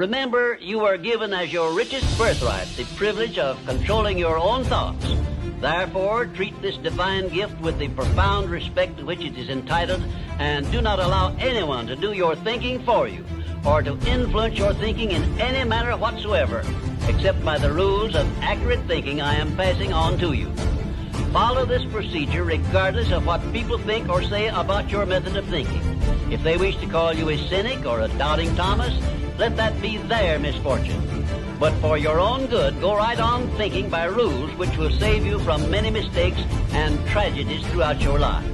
Remember, you are given as your richest birthright the privilege of controlling your own thoughts. Therefore, treat this divine gift with the profound respect to which it is entitled, and do not allow anyone to do your thinking for you, or to influence your thinking in any manner whatsoever, except by the rules of accurate thinking I am passing on to you. Follow this procedure regardless of what people think or say about your method of thinking. If they wish to call you a cynic or a doubting Thomas, let that be their misfortune. But for your own good, go right on thinking by rules which will save you from many mistakes and tragedies throughout your life.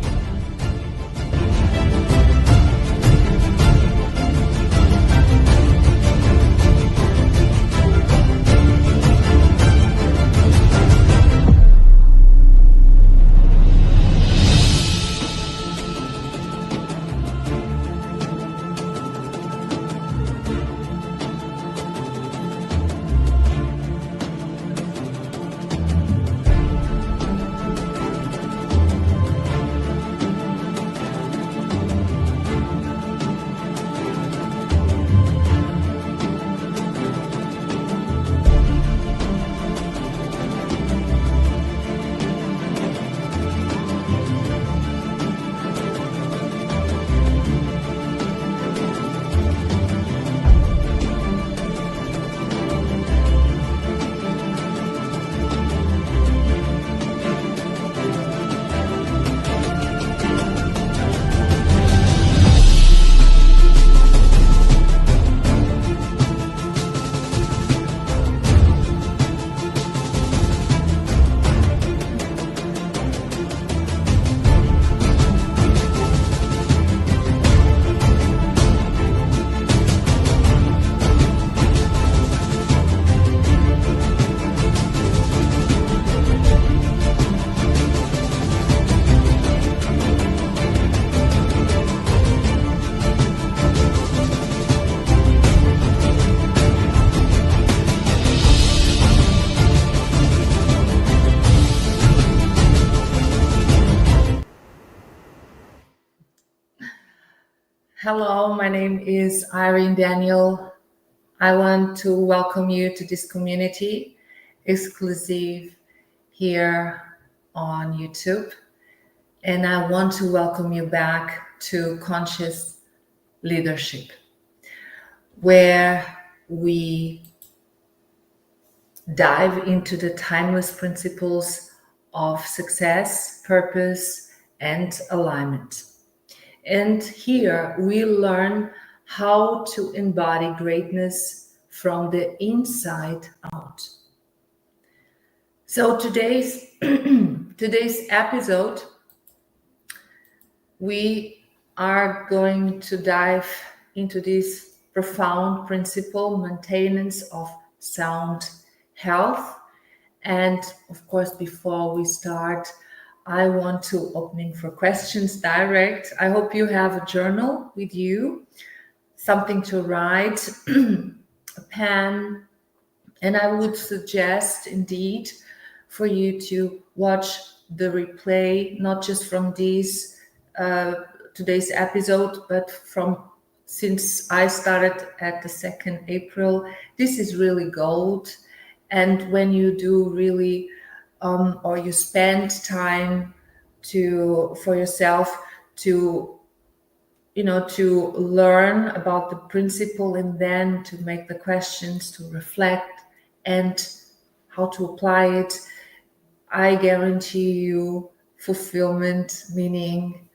Hello, my name is Irene Daniel. I want to welcome you to this community, exclusive here on YouTube. And I want to welcome you back to Conscious Leadership, where we dive into the timeless principles of success, purpose, and alignment. And here we learn how to embody greatness from the inside out. So today's episode, we are going to dive into this profound principle, maintenance of sound health. And of course, before we start, I want to opening for questions direct. I hope you have a journal with you, something to write, a pen, and I would suggest indeed for you to watch the replay, not just from this today's episode, but from since I started at the 2nd April. This is really gold. And when you do really or you spend time for yourself to learn about the principle, and then to make the questions, to reflect and how to apply it, I guarantee you fulfillment, meaning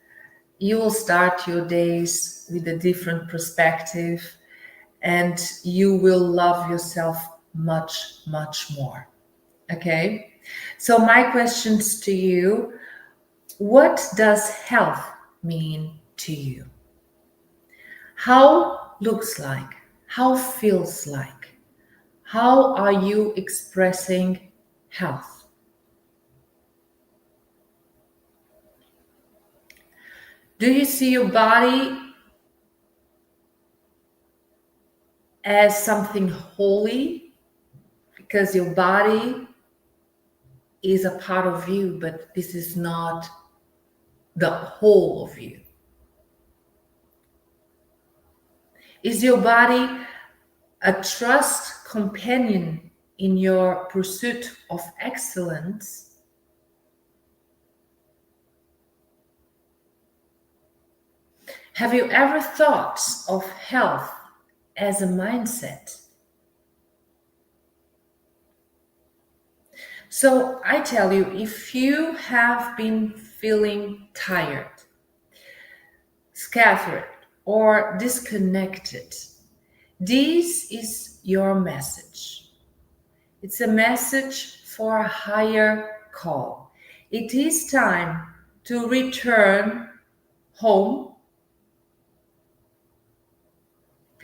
you will start your days with a different perspective and you will love yourself much, much more. Okay? So my questions to you: what does health mean to you? How looks like? How feels like? How are you expressing health? Do you see your body as something holy? Because your body is a part of you, but this is not the whole of you. Is your body a trust companion in your pursuit of excellence, have you ever thought of health as a mindset? So I tell you, if you have been feeling tired, scattered, or disconnected, this is your message. It's a message for a higher call. It is time to return home,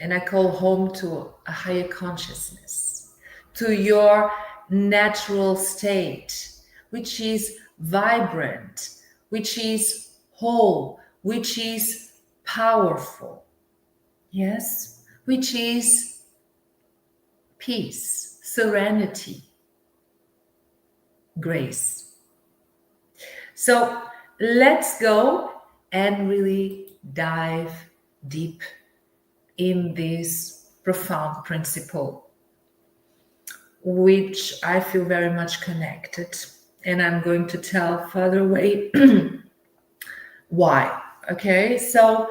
and I call home to a higher consciousness, to your natural state, which is vibrant, which is whole, which is powerful, yes, which is peace, serenity, grace. So let's go and really dive deep in this profound principle, which I feel very much connected. And I'm going to tell further away why. Okay, so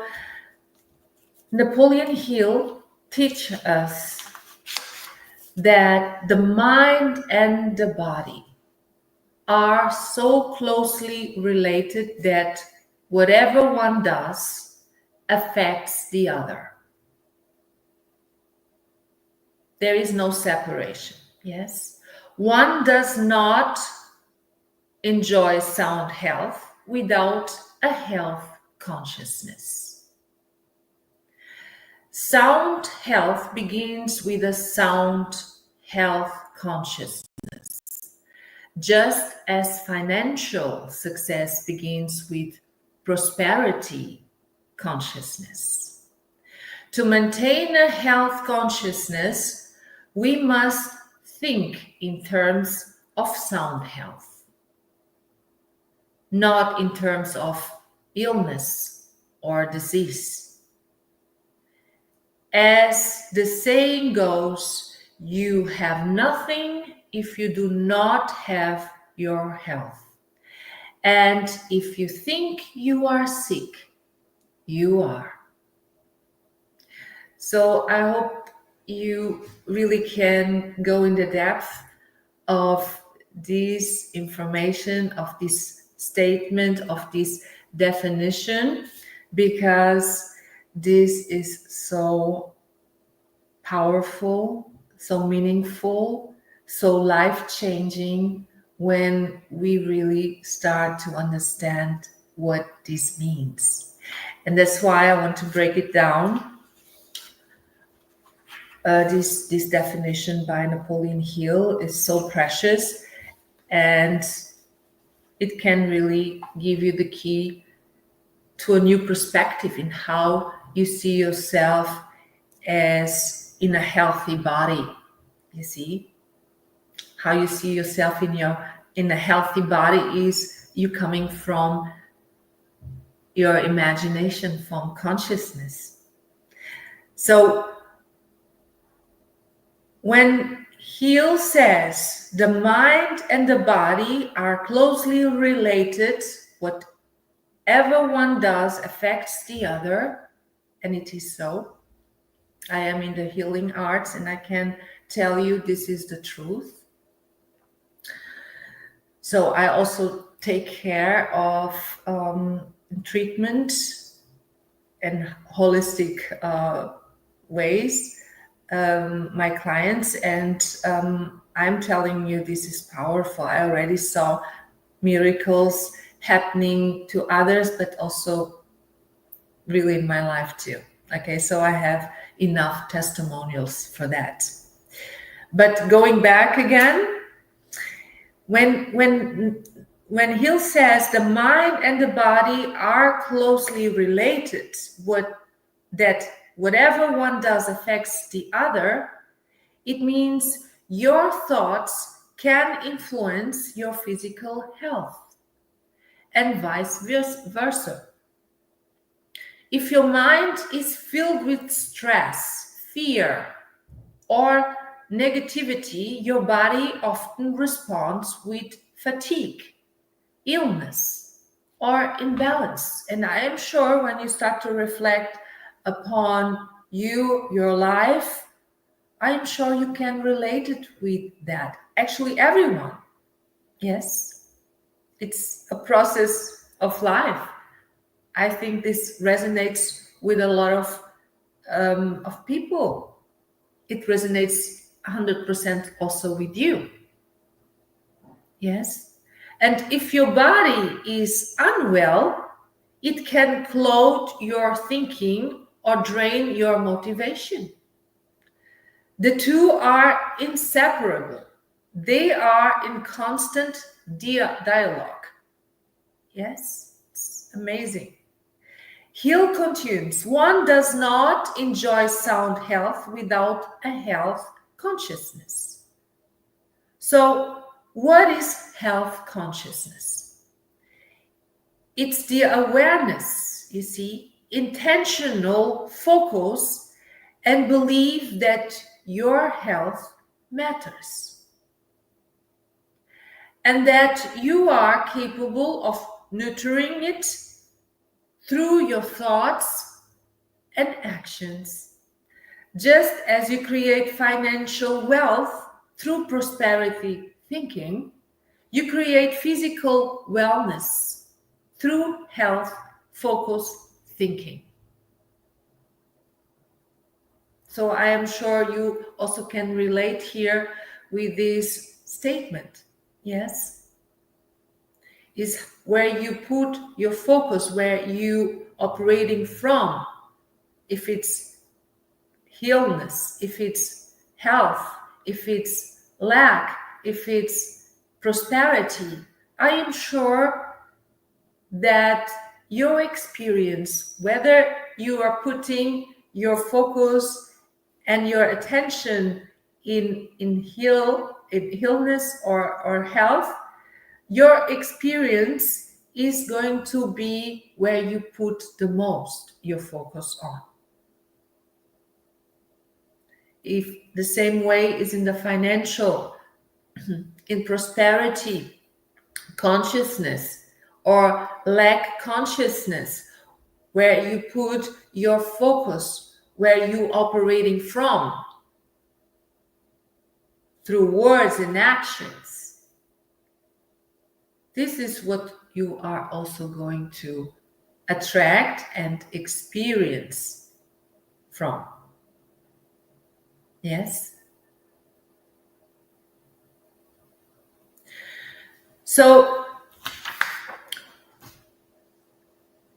Napoleon Hill teaches us that the mind and the body are so closely related that whatever one does affects the other. There is no separation, yes? One does not enjoy sound health without a health consciousness. Sound health begins with a sound health consciousness, just as financial success begins with prosperity consciousness. To maintain a health consciousness, we must think in terms of sound health, not in terms of illness or disease. As the saying goes, you have nothing if you do not have your health. And if you think you are sick, you are. So I hope you really can go in the depth of this information, of this statement, of this definition, because this is so powerful, so meaningful, so life-changing when we really start to understand what this means. And that's why I want to break it down. This definition by Napoleon Hill is so precious, and it can really give you the key to a new perspective in how you see yourself as in a healthy body. You see, how you see yourself in a healthy body is you coming from your imagination, from consciousness. So when Hill says the mind and the body are closely related, whatever one does affects the other, and it is so. I am in the healing arts, and I can tell you this is the truth. So I also take care of treatment and holistic ways, my clients, and I'm telling you this is powerful. I already saw miracles happening to others, but also really in my life too. Okay, so I have enough testimonials for that. But going back again, when Hill says the mind and the body are closely related, whatever one does affects the other, it means your thoughts can influence your physical health and vice versa. If your mind is filled with stress, fear, or negativity, your body often responds with fatigue, illness, or imbalance. And I am sure when you start to reflect upon your life, I'm sure you can relate it with that. Actually, everyone. Yes, it's a process of life. I think this resonates with a lot of people. It resonates 100% also with you. Yes. And if your body is unwell, it can cloud your thinking or drain your motivation. The two are inseparable. They are in constant dialogue. Yes, it's amazing. Hill continues, one does not enjoy sound health without a health consciousness. So, what is health consciousness? It's the awareness, you see, intentional focus and belief that your health matters. And that you are capable of nurturing it through your thoughts and actions. Just as you create financial wealth through prosperity thinking, you create physical wellness through health-focused thinking. So I am sure you also can relate here with this statement. Yes? Is where you put your focus, where you operating from. If it's illness, if it's health, if it's lack, if it's prosperity, I am sure that your experience, whether you are putting your focus and your attention in illness or health, your experience is going to be where you put the most your focus on. If the same way is in the financial, in prosperity consciousness or lack consciousness, where you put your focus, where you operating from, through words and actions, this is what you are also going to attract and experience from. Yes? So,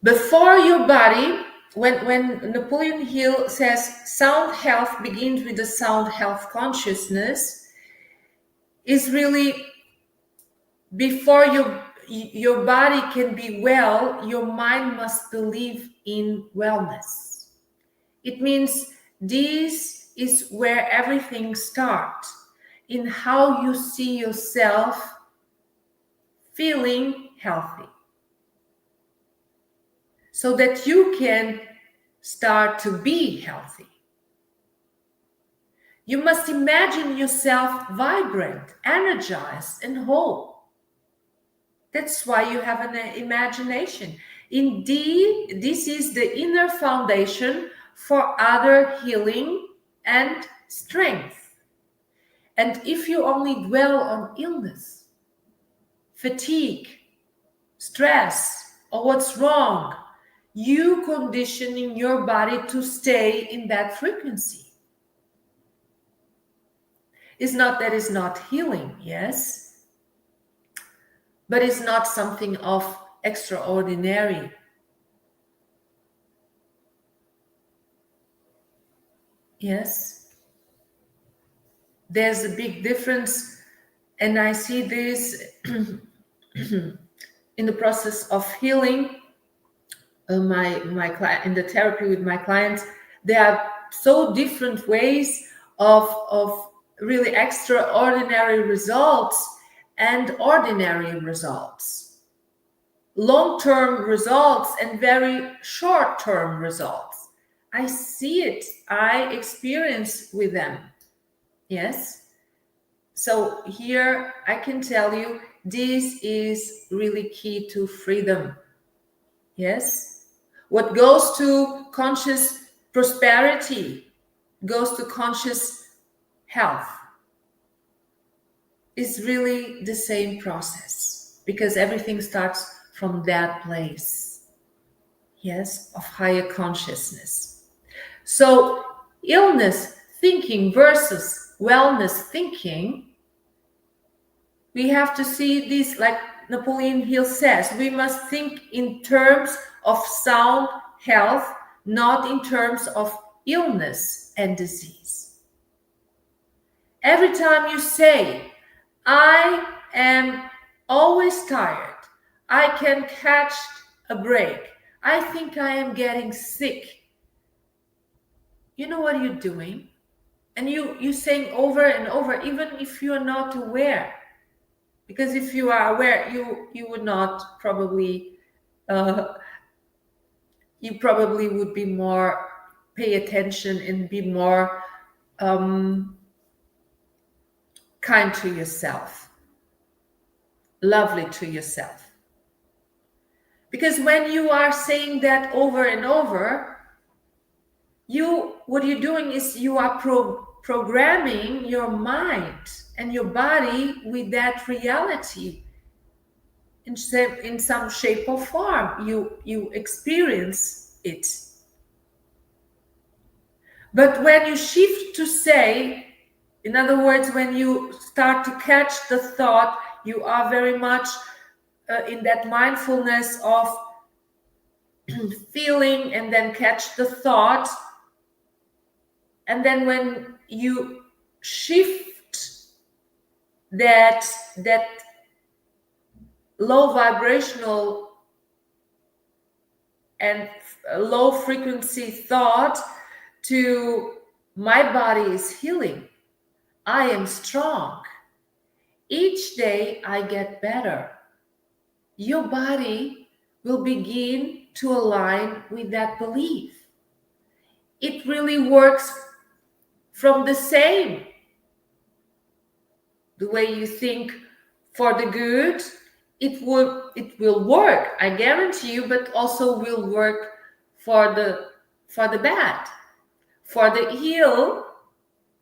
before your body, when Napoleon Hill says sound health begins with the sound health consciousness, is really before your body can be well, your mind must believe in wellness. It means this is where everything starts, in how you see yourself feeling healthy, so that you can start to be healthy. You must imagine yourself vibrant, energized, and whole. That's why you have an imagination. Indeed, this is the inner foundation for other healing and strength. And if you only dwell on illness, fatigue, stress, or what's wrong, you conditioning your body to stay in that frequency. It's not that it's not healing, yes, but it's not something of extraordinary. Yes, there's a big difference, and I see this in the process of healing. My client, in the therapy with my clients, there are so different ways of really extraordinary results and ordinary results, long-term results and very short-term results. I see it, I experience with them. Yes. So here I can tell you this is really key to freedom. Yes. What goes to conscious prosperity goes to conscious health. Is really the same process, because everything starts from that place, yes, of higher consciousness. So illness thinking versus wellness thinking, we have to see this, like Napoleon Hill says, we must think in terms of sound health, not in terms of illness and disease. Every time you say, I am always tired, I can catch a break, I think I am getting sick, you know what you're doing? And you saying over and over, even if you're not aware. Because if you are aware, you would not probably, you probably would be more, pay attention and be more kind to yourself, lovely to yourself. Because when you are saying that over and over, what you're doing is you are programming your mind and your body with that reality in some shape or form. You experience it. But when you shift to say, in other words, when you start to catch the thought, you are very much in that mindfulness of feeling and then catch the thought. And then when you shift that low vibrational and low frequency thought to, my body is healing, I am strong, each day I get better, your body will begin to align with that belief. It really works from the same. The way you think for the good, it will work, I guarantee you, but also will work for the bad, for the heal,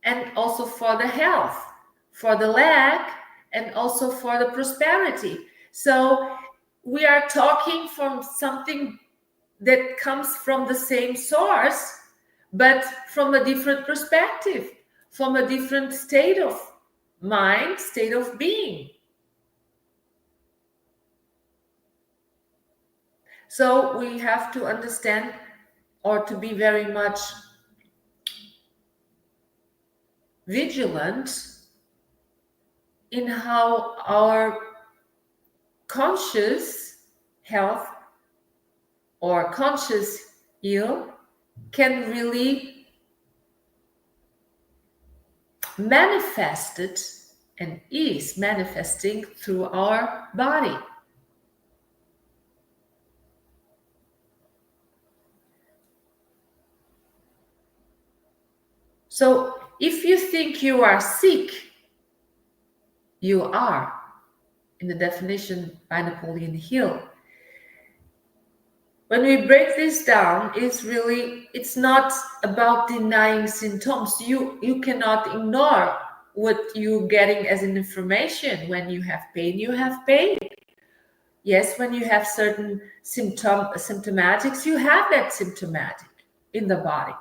and also for the health, for the lack, and also for the prosperity. So we are talking from something that comes from the same source, but from a different perspective, from a different state of mind, state of being. So we have to understand, or to be very much vigilant in how our conscious health or conscious ill can really manifest it, and is manifesting through our body. So if you think you are sick, you are, in the definition by Napoleon Hill. When we break this down, it's not about denying symptoms. You cannot ignore what you're getting as an information. When you have pain, you have pain. Yes, when you have certain symptomatics, you have that symptomatic in the body,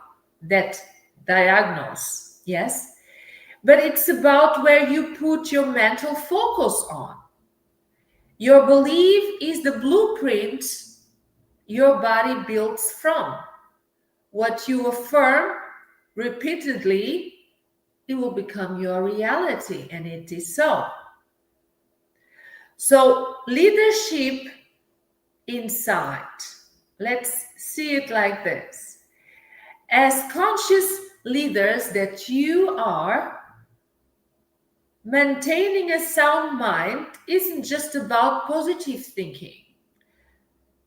that diagnose, yes? But it's about where you put your mental focus on. Your belief is the blueprint your body builds from. What you affirm repeatedly, it will become your reality, and it is so. So leadership inside, let's see it like this. As conscious leaders that you are, maintaining a sound mind isn't just about positive thinking.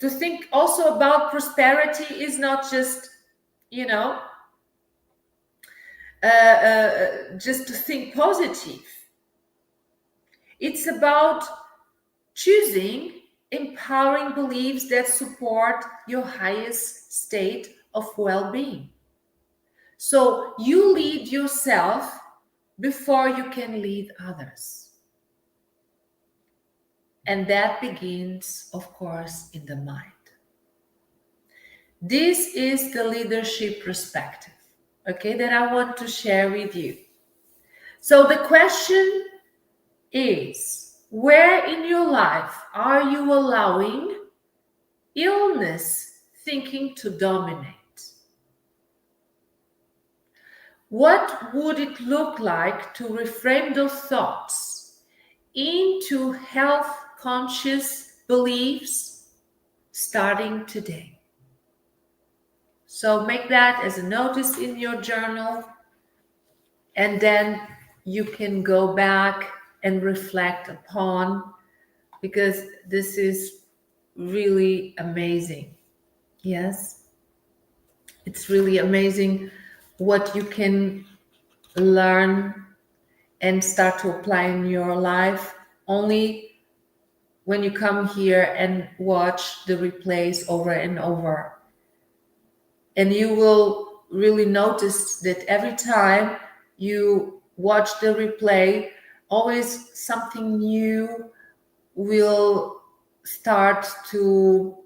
To think also about prosperity is not just, just to think positive. It's about choosing empowering beliefs that support your highest state of well-being. So you lead yourself before you can lead others. And that begins, of course, in the mind. This is the leadership perspective, okay, that I want to share with you. So the question is, where in your life are you allowing illness thinking to dominate? What would it look like to reframe those thoughts into health conscious beliefs starting today? So make that as a notice in your journal, and then you can go back and reflect upon, because this is really amazing. Yes, it's really amazing what you can learn and start to apply in your life only when you come here and watch the replays over and over. And you will really notice that every time you watch the replay, always something new will start to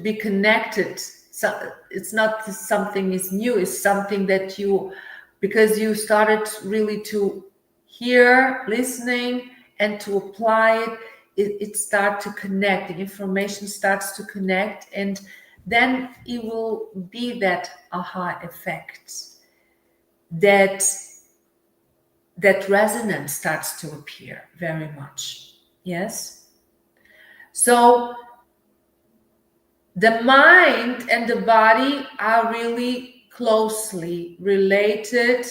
be connected. So it's not something is new, it's something that you, because you started really to hear, listening, and to apply it starts to connect, the information starts to connect, and then it will be that aha effect, that resonance starts to appear very much. Yes. So the mind and the body are really closely related,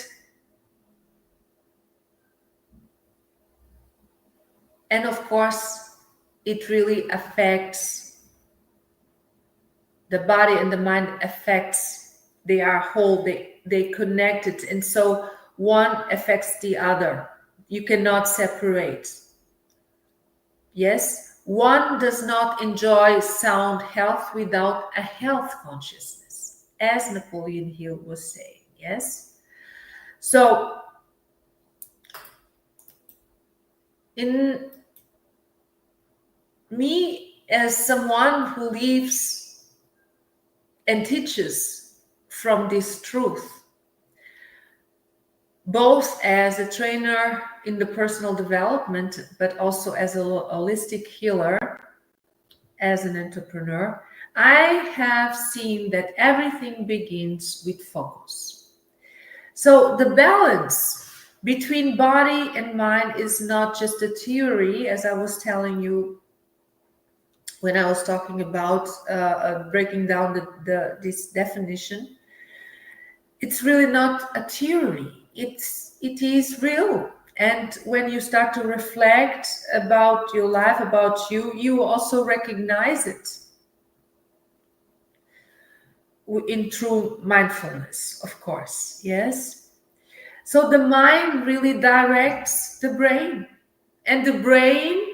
and of course it really affects the body, and the mind affects, they are whole, they connected, and so one affects the other. You cannot separate. Yes, one does not enjoy sound health without a health consciousness, as Napoleon Hill was saying. Yes, so in me, as someone who lives and teaches from this truth, both as a trainer in the personal development, but also as a holistic healer, as an entrepreneur, I have seen that everything begins with focus. So the balance between body and mind is not just a theory, as I was telling you when I was talking about breaking down this definition. It's really not a theory. It is real. And when you start to reflect about your life, about you, you also recognize it in true mindfulness, of course. Yes. So the mind really directs the brain, and the brain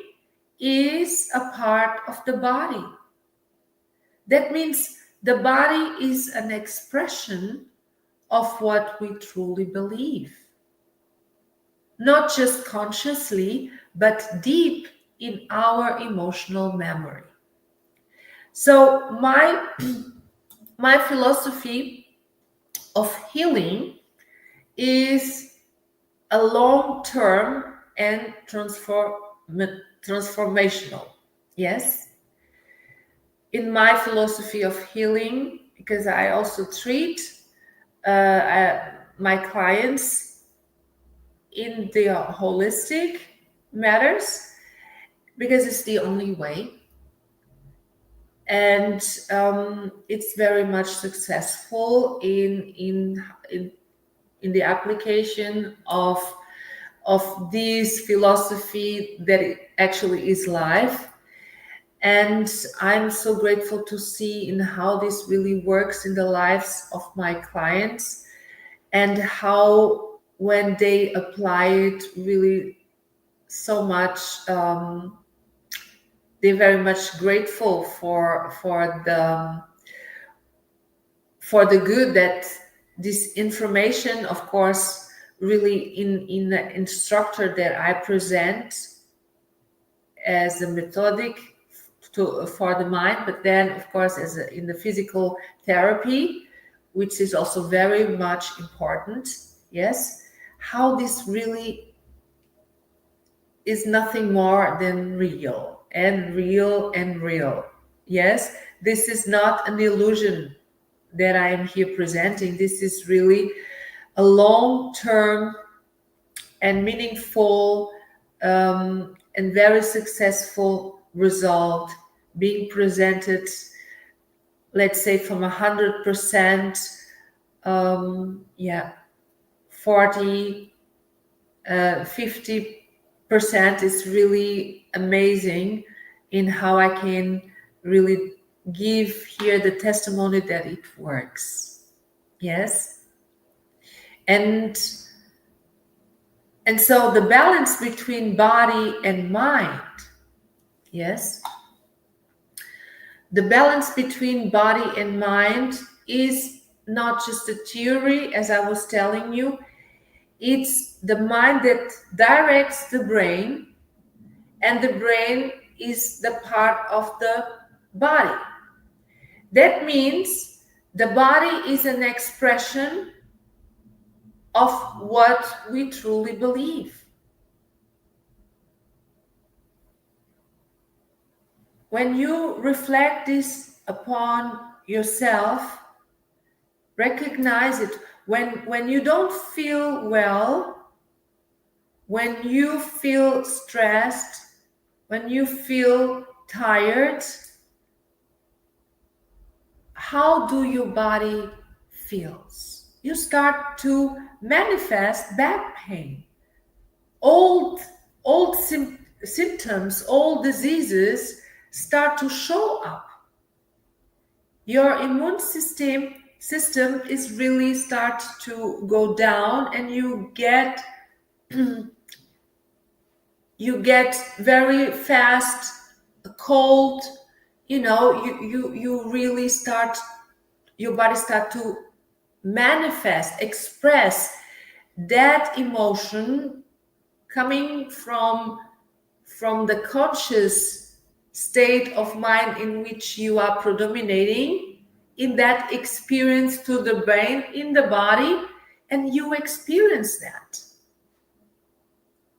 is a part of the body. That means the body is an expression of what we truly believe, not just consciously, but deep in our emotional memory. So my philosophy of healing is a long-term and transformational. Yes. In my philosophy of healing, because I also treat my clients in the holistic matters, because it's the only way, and it's very much successful in the application of this philosophy that it actually is life. And I'm so grateful to see in how this really works in the lives of my clients. and how when they apply it really so much, they're very much grateful for the good that this information, of course, really in the instructor that I present as a methodic for the mind, but then of course in the physical therapy, which is also very much important. Yes, how this really is nothing more than real and real and real. Yes, this is not an illusion that I am here presenting. This is really a long-term and meaningful and very successful result being presented, let's say from 100%, 40, 50% is really amazing in how I can really give here the testimony that it works. Yes. And so the balance between body and mind, yes, the balance between body and mind is not just a theory, as I was telling you. It's the mind that directs the brain, and the brain is the part of the body. That means the body is an expression of what we truly believe. When you reflect this upon yourself, recognize it. When you don't feel well, when you feel stressed, when you feel tired, how do your body feels? You start to manifest back pain. Old symptoms, old diseases start to show up. Your immune system is really start to go down, and you get very fast cold. You really start, your body start to manifest, express that emotion coming from the conscious state of mind in which you are predominating in that experience to the brain in the body, and you experience that.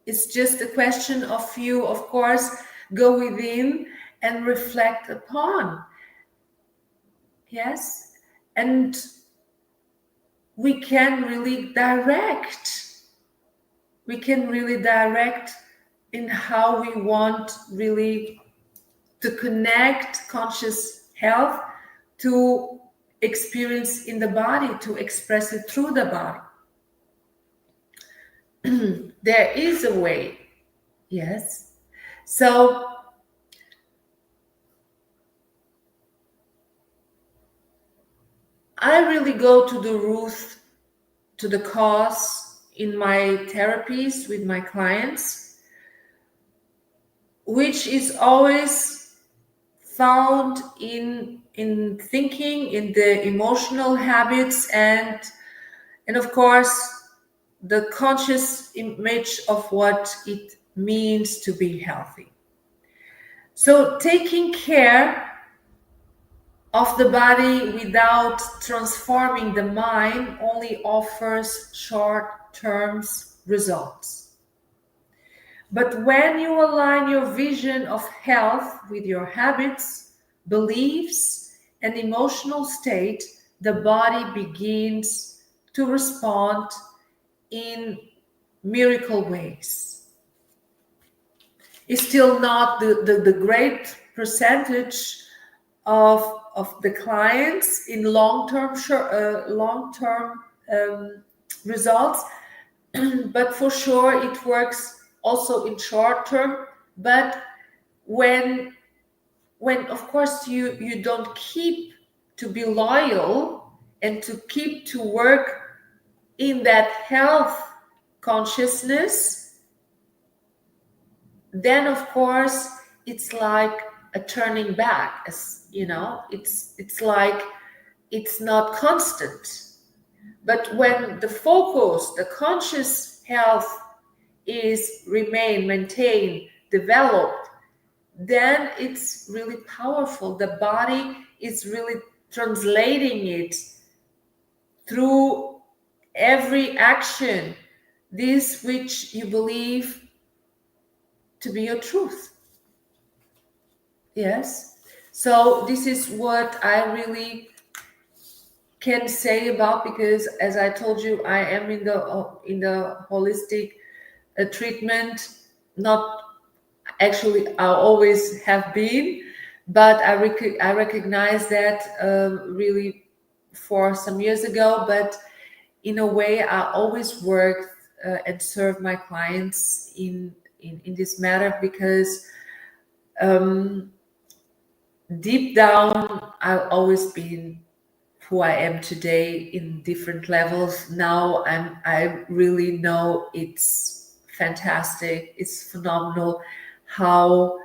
It's just a question of you, of course, go within and reflect upon. Yes, and we can really direct in how we want really to connect conscious health to experience in the body, to express it through the body. There is a way. Yes. So I really go to the root, to the cause in my therapies with my clients, which is always found in thinking, in the emotional habits, and of course the conscious image of what it means to be healthy. So taking care of the body without transforming the mind only offers short-term results. But when you align your vision of health with your habits, beliefs, and emotional state, the body begins to respond in miracle ways. It's still not the great percentage of the clients in long-term results, but for sure it works also in short-term. But when of course you don't keep to be loyal and to keep to work in that health consciousness, then of course it's like a turning back, as you know, it's like it's not constant. But when the focus, the conscious health is remain, maintained, developed, then it's really powerful. The body is really translating it through every action, this which you believe to be your truth. Yes. So this is what I really can say about, because as I told you, I am in the holistic treatment. Not actually, I always have been, but I recognize that really for some years ago. But in a way, I always worked and served my clients in this matter, because deep down, I've always been who I am today in different levels. Now I really know it's fantastic, it's phenomenal how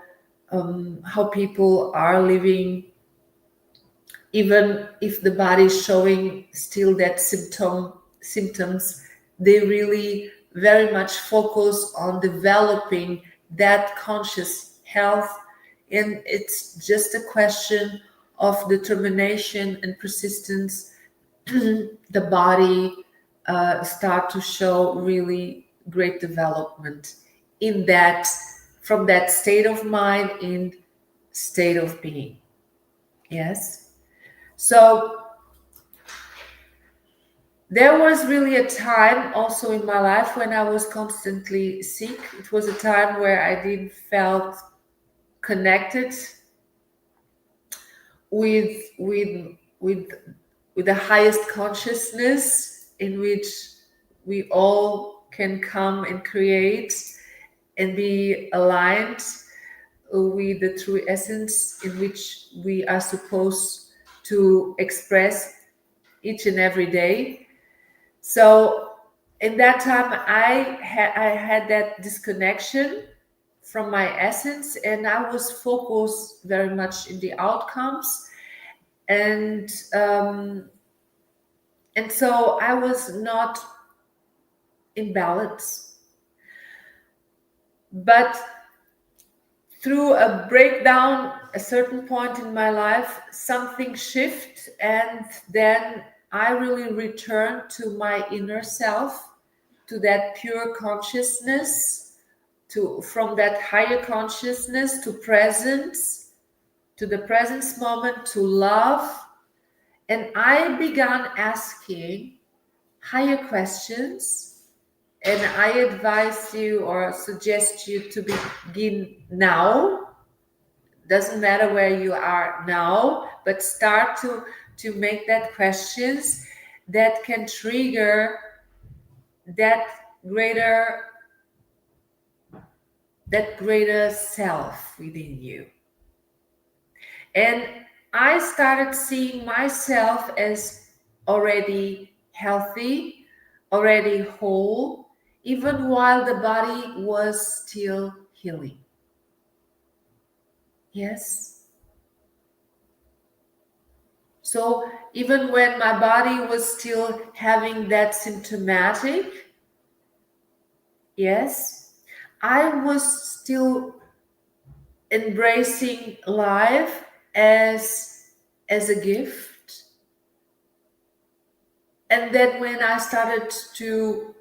people are living, even if the body is showing still that symptoms. They really very much focus on developing that conscious health, and it's just a question of determination and persistence. The body start to show really great development in that, from that state of mind in state of being. Yes. So there was really a time also in my life when I was constantly sick. It was a time where I didn't felt connected with the highest consciousness, in which we all can come and create and be aligned with the true essence in which we are supposed to express each and every day. So in that time, I had that disconnection from my essence, and I was focused very much in the outcomes, and so I was not in balance. But through a breakdown, a certain point in my life, something shifted, and then I really returned to my inner self, to that pure consciousness, from that higher consciousness to presence, to the presence moment, to love. And I began asking higher questions. And I advise you or suggest you to begin now. Doesn't matter where you are now, but start to make that questions that can trigger that greater self within you. And I started seeing myself as already healthy, already whole, even while the body was still healing. Yes. So even when my body was still having that symptomatic, yes, I was still embracing life as a gift. And then when I started to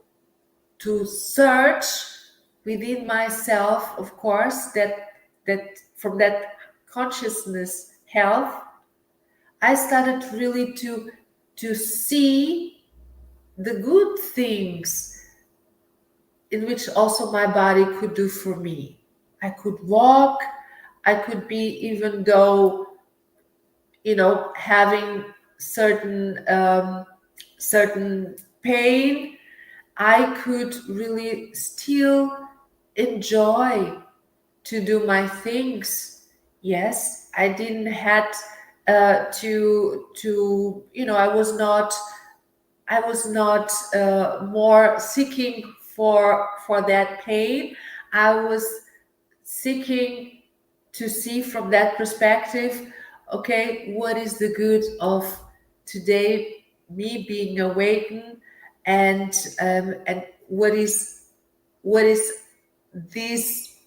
search within myself, of course, that from that consciousness health, I started really to see the good things in which also my body could do for me. I could walk, I could be, even though, having certain pain, I could really still enjoy to do my things. Yes, I didn't had to I was not more seeking for that pain. I was seeking to see from that perspective, okay, what is the good of today, me being awakened, and what is this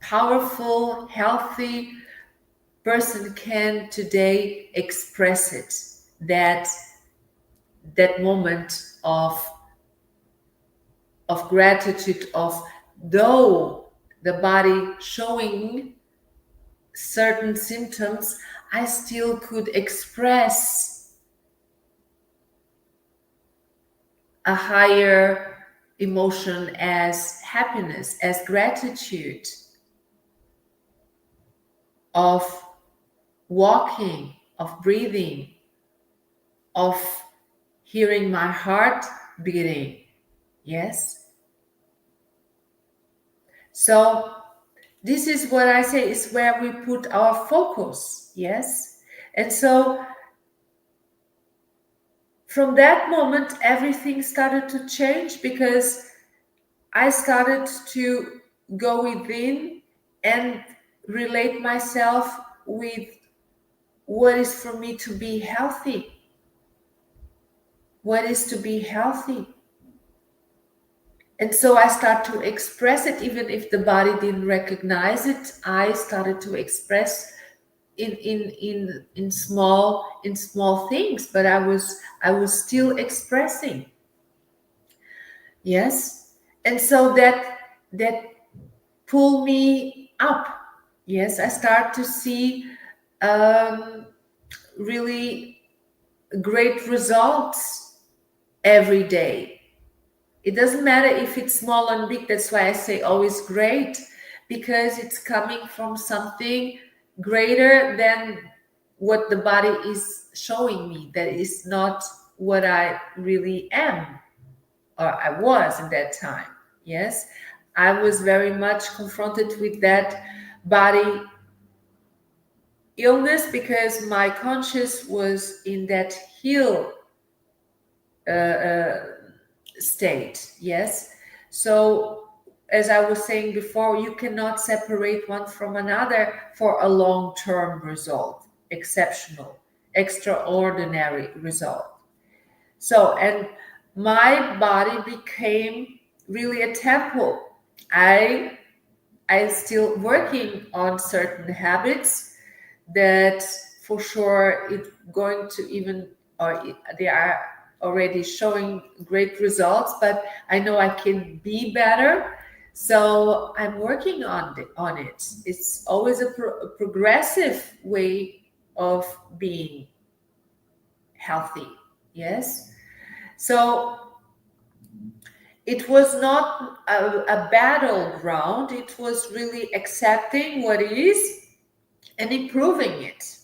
powerful, healthy person can today express it, that moment of gratitude, of though the body showing certain symptoms, I still could express a higher emotion as happiness, as gratitude, of walking, of breathing, of hearing my heart beating. Yes. So this is what I say is where we put our focus. Yes. And so from that moment, everything started to change, because I started to go within and relate myself with what is for me to be healthy. What is to be healthy? And so I start to express it, even if the body didn't recognize it. I started to express in small things, but I was still expressing. Yes. And so that pulled me up. Yes, I start to see really great results every day. It doesn't matter if it's small and big. That's why I say always great, because it's coming from something greater than what the body is showing me. That is not what I really am, or I was in that time. Yes, I was very much confronted with that body illness, because my conscious was in that heal state. Yes. So as I was saying before, you cannot separate one from another for a long-term result, exceptional, extraordinary result. So, and my body became really a temple. I still working on certain habits that for sure it's going to even, or they are already showing great results, but I know I can be better. So I'm working on it. It's always a progressive way of being healthy. Yes. So it was not a battleground. It was really accepting what is and improving it,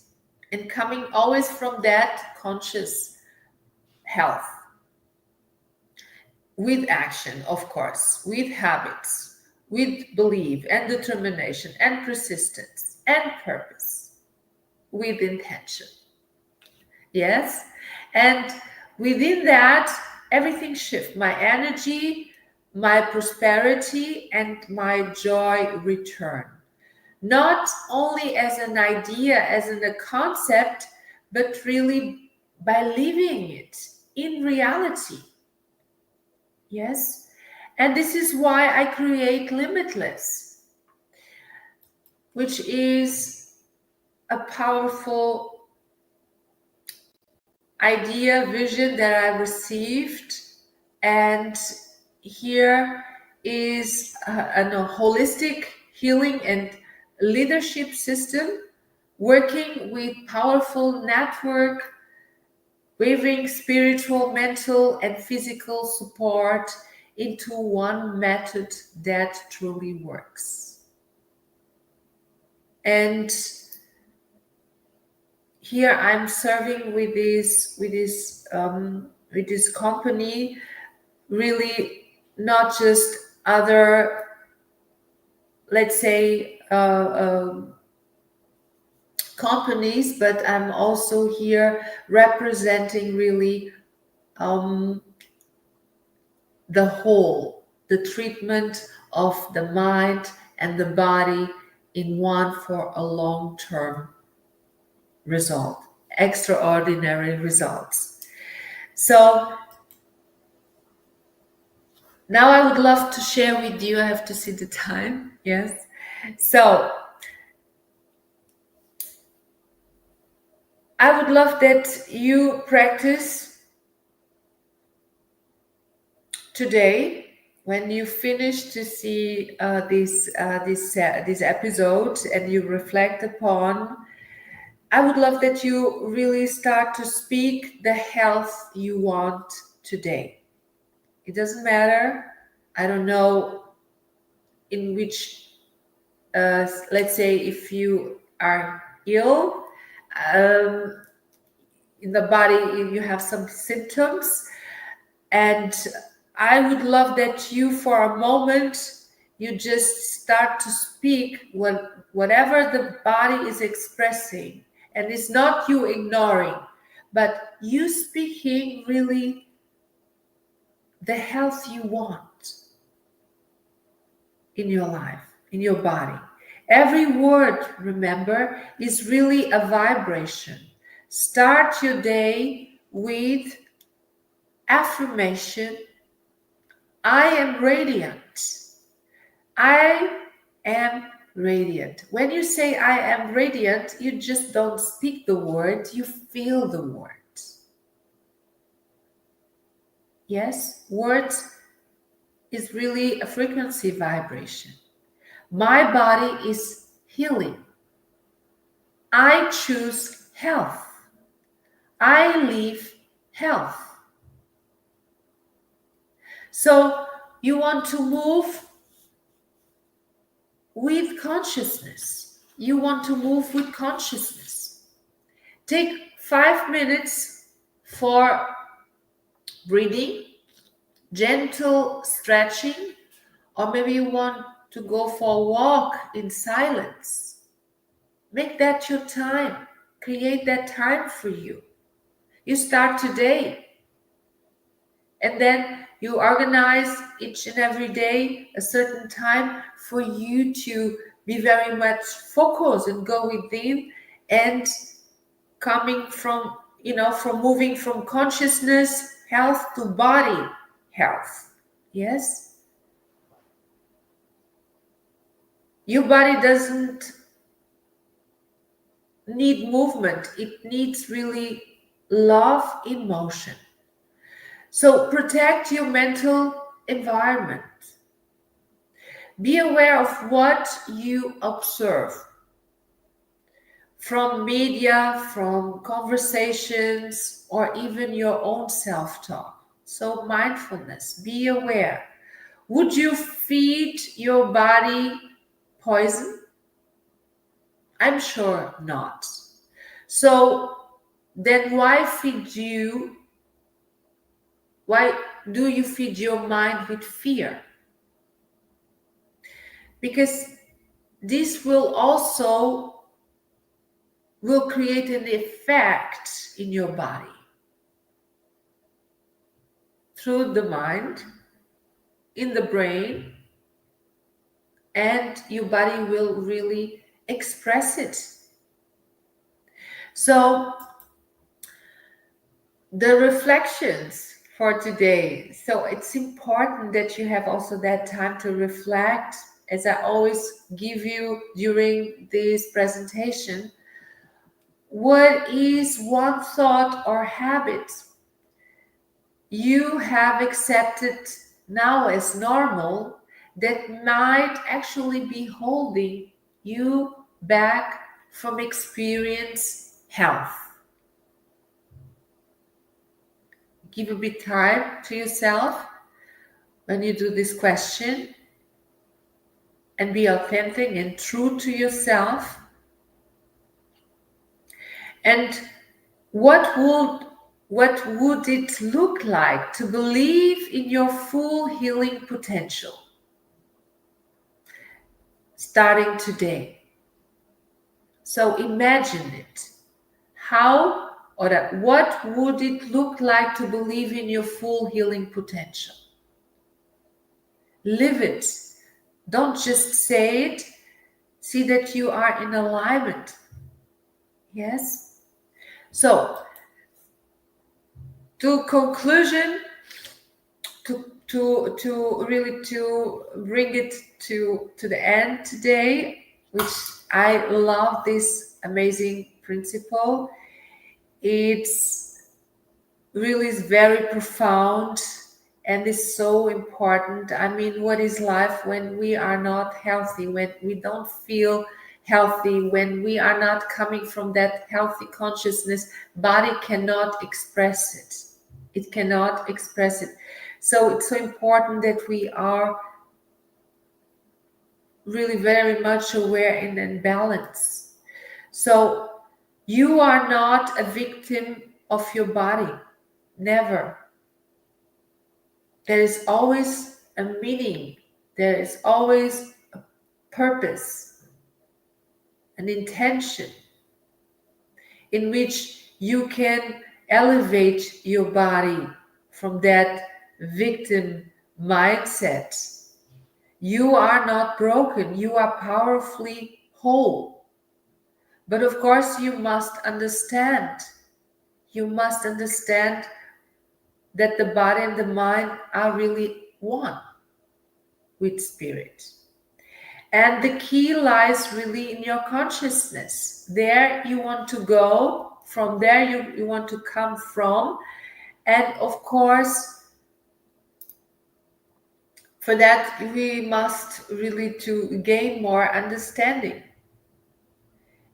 and coming always from that conscious health, with action, of course, with habits, with belief and determination and persistence and purpose, with intention. Yes. And within that, everything shifts. My energy, my prosperity, and my joy return. Not only as an idea, as in a concept, but really by living it in reality. Yes. And this is why I create Limitless, which is a powerful idea, vision that I received. And here is a holistic healing and leadership system, working with powerful network, weaving spiritual, mental, and physical support into one method that truly works. And here I'm serving with this company, really not just other, let's say, companies, but I'm also here representing really the whole, the treatment of the mind and the body in one for a long-term result, extraordinary results. So now I would love to share with you, I have to see the time, yes. So I would love that you practice today when you finish to see this episode and you reflect upon. I would love that you really start to speak the health you want today. It doesn't matter. I don't know in which, let's say if you are ill, in the body, you have some symptoms. And I would love that you, for a moment, you just start to speak whatever the body is expressing. And it's not you ignoring, but you speaking really the health you want in your life, in your body. Every word, remember, is really a vibration. Start your day with affirmation. I am radiant. I am radiant. When you say I am radiant, you just don't speak the word, you feel the word. Yes, words is really a frequency vibration. My body is healing. I choose health. I live health. So you want to move with consciousness. You want to move with consciousness. Take 5 minutes for breathing, gentle stretching, or maybe you want to go for a walk in silence. Make that your time. Create that time for you. You start today. And then you organize each and every day a certain time for you to be very much focused and go within and coming from, from moving from consciousness health to body health. Yes? Your body doesn't need movement. It needs really love in motion. So protect your mental environment. Be aware of what you observe from media, from conversations, or even your own self-talk. So mindfulness, be aware. Would you feed your body poison? I'm sure not. So then why do you feed your mind with fear? Because this will create an effect in your body through the mind, in the brain, and your body will really express it. So the reflections for today. So it's important that you have also that time to reflect, as I always give you during this presentation. What is one thought or habit you have accepted now as normal that might actually be holding you back from experience health? Give a bit time to yourself when you do this question and be authentic and true to yourself. And what would it look like to believe in your full healing potential starting today? So imagine it. or that what would it look like to believe in your full healing potential? Live it. Don't just say it. See that you are in alignment. Yes? So, to conclusion, to really to bring it to the end today, which I love this amazing principle. It's really is very profound and is so important. I mean, what is life when we are not healthy, when we don't feel healthy, when we are not coming from that healthy consciousness? Body cannot express it. It cannot express it. So it's so important that we are really very much aware and in balance. So you are not a victim of your body. Never. There is always a meaning. There is always a purpose, an intention in which you can elevate your body from that victim mindset. You are not broken. You are powerfully whole. But of course, you must understand. You must understand that the body and the mind are really one with spirit. And the key lies really in your consciousness. There you want to go. From there you want to come from. And of course, for that, we must really to gain more understanding.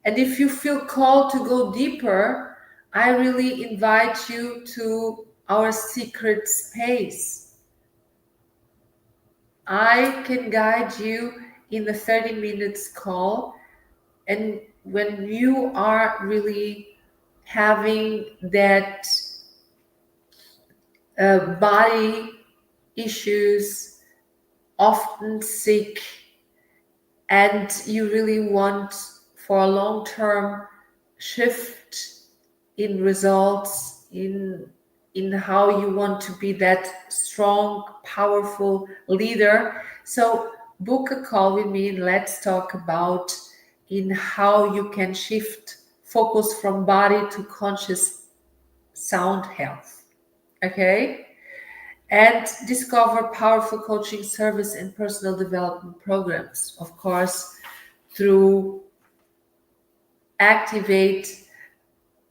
And if you feel called to go deeper, I really invite you to our secret space. I can guide you in the 30 minutes call. And when you are really having that body issues, often sick, and you really want for a long-term shift in results, in how you want to be that strong, powerful leader. So book a call with me and let's talk about in how you can shift focus from body to conscious sound health. Okay? And discover powerful coaching service and personal development programs, of course, through activate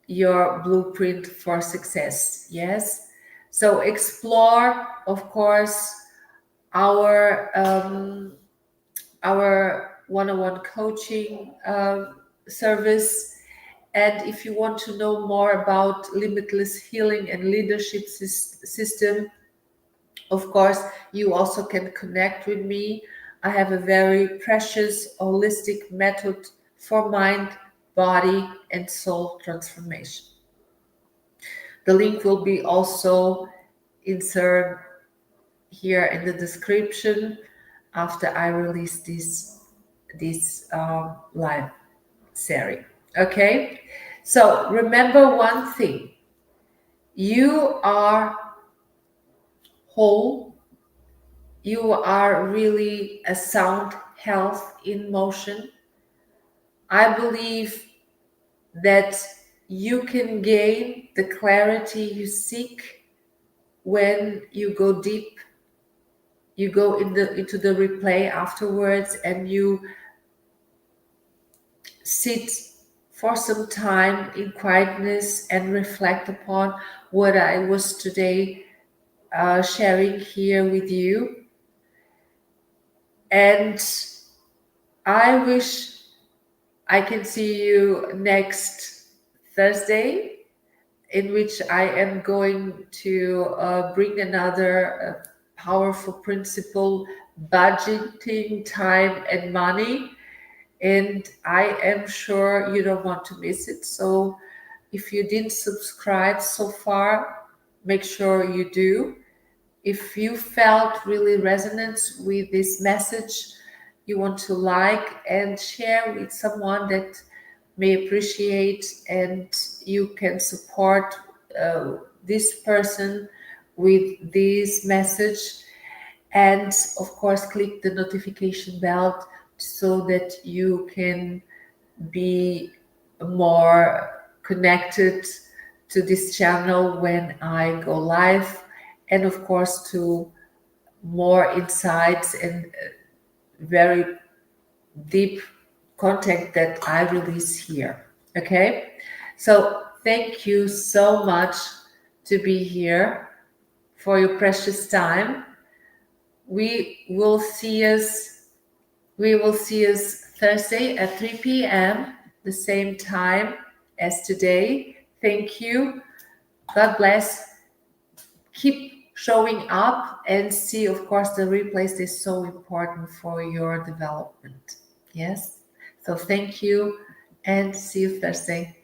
your blueprint for success. Yes. So explore, of course, our one-on-one coaching service. And if you want to know more about Limitless healing and leadership system, of course, you also can connect with me. I have a very precious holistic method for mind, body, and soul transformation. The link will be also inserted here in the description after I release this live series. Okay, so remember one thing: you are whole. You are really a sound health in motion. I believe that you can gain the clarity you seek when you go deep. You go into the replay afterwards and you sit for some time in quietness and reflect upon what I was today sharing here with you. And I wish I can see you next Thursday, in which I am going to bring another powerful principle, budgeting time and money. And I am sure you don't want to miss it. So if you didn't subscribe so far, make sure you do. If you felt really resonance with this message, you want to like and share with someone that may appreciate, and you can support this person with this message. And of course, click the notification bell so that you can be more connected to this channel when I go live, and of course to more insights and very deep content that I release here. Okay, so thank you so much to be here, for your precious time. We will see us Thursday at 3 p.m., the same time as today. Thank you. God bless. Keep showing up, and see, of course, the replays is so important for your development. Yes. So thank you, and see you Thursday.